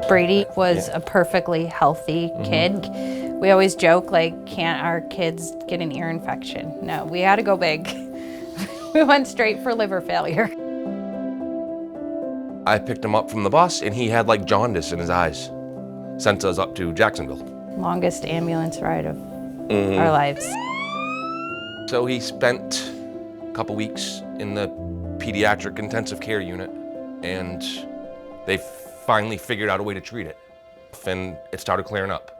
Brady was a perfectly healthy kid. We always joke, like, can't our kids get an ear infection? No, we had to go big. We went straight for liver failure. I picked him up from the bus and he had like jaundice in his eyes. Sent us up to Jacksonville. Longest ambulance ride of our lives. So he spent a couple weeks in the Pediatric intensive care unit, and they finally figured out a way to treat it. And it started clearing up.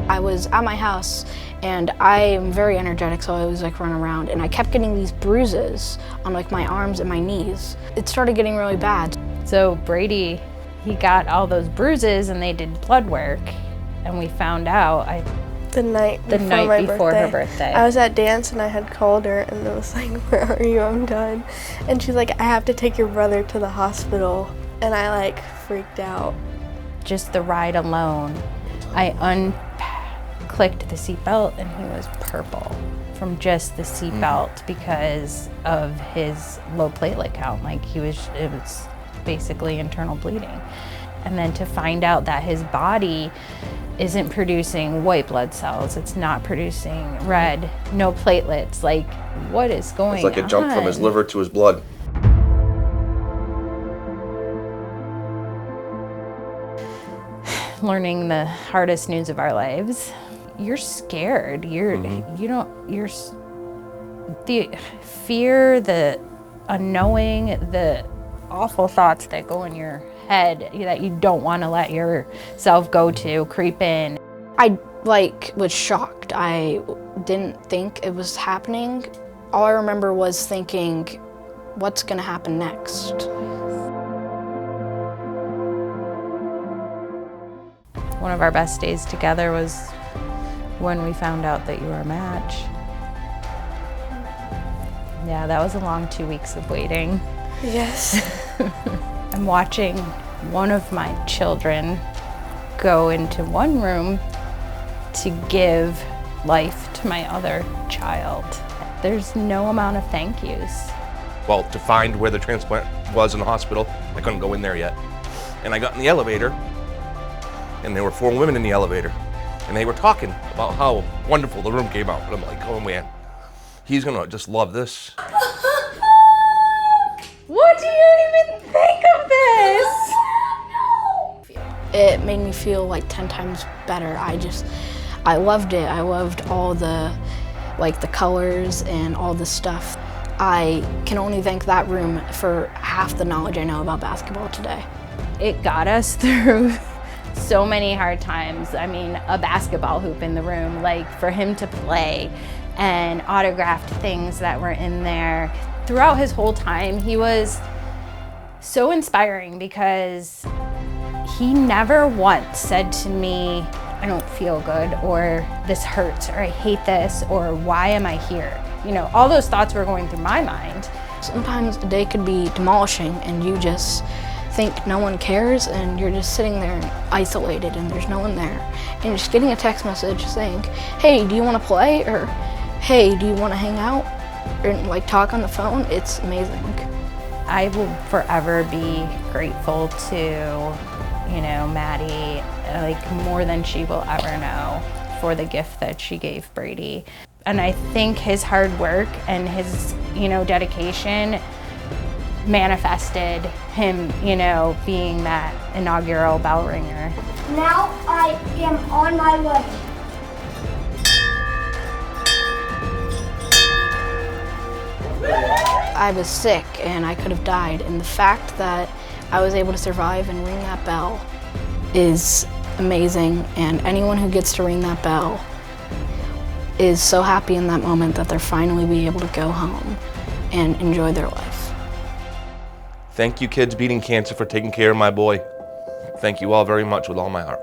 I was at my house and I am very energetic, so I always like run around, and I kept getting these bruises on like my arms and my knees. It started getting really bad. So Brady, he got all those bruises and they did blood work, and we found out the night before her birthday. I was at dance and I had called her and it was like, where are you? I'm done. And she's like, I have to take your brother to the hospital. And I like freaked out. Just the ride alone, I unclicked the seatbelt and he was purple from just the seatbelt because of his low platelet count. Like it was basically internal bleeding. And then to find out that his body isn't producing white blood cells, it's not producing red, no platelets, like what is going on? It's like it jumped from his liver to his blood. Learning the hardest news of our lives. You're scared. The fear, the unknowing, the awful thoughts that go in your head that you don't want to let yourself go to creep in. I was shocked. I didn't think it was happening. All I remember was thinking, what's gonna happen next? One of our best days together was when we found out that you were a match. Yeah, that was a long 2 weeks of waiting. Yes. I'm watching one of my children go into one room to give life to my other child. There's no amount of thank yous. Well, to find where the transplant was in the hospital, I couldn't go in there yet. And I got in the elevator, and there were 4 women in the elevator, and they were talking about how wonderful the room came out. And I'm like, oh man, he's gonna just love this. What do you even think of this? It made me feel like 10 times better. I loved it. I loved all the colors and all the stuff. I can only thank that room for half the knowledge I know about basketball today. It got us through so many hard times. I mean, a basketball hoop in the room, like for him to play, and autographed things that were in there. Throughout his whole time, he was so inspiring because he never once said to me, I don't feel good, or this hurts, or I hate this, or why am I here? You know, all those thoughts were going through my mind. Sometimes a day could be demolishing and you just think no one cares, and you're just sitting there isolated and there's no one there. And just getting a text message saying, hey, do you want to play? Or hey, do you want to hang out? Or like talk on the phone, it's amazing. I will forever be grateful to, Maddie, like more than she will ever know, for the gift that she gave Brady. And I think his hard work and his, dedication manifested him, being that inaugural bell ringer. Now I am on my way. I was sick and I could have died, and the fact that I was able to survive and ring that bell is amazing, and anyone who gets to ring that bell is so happy in that moment that they're finally be able to go home and enjoy their life. Thank you, Kids Beating Cancer, for taking care of my boy. Thank you all very much with all my heart.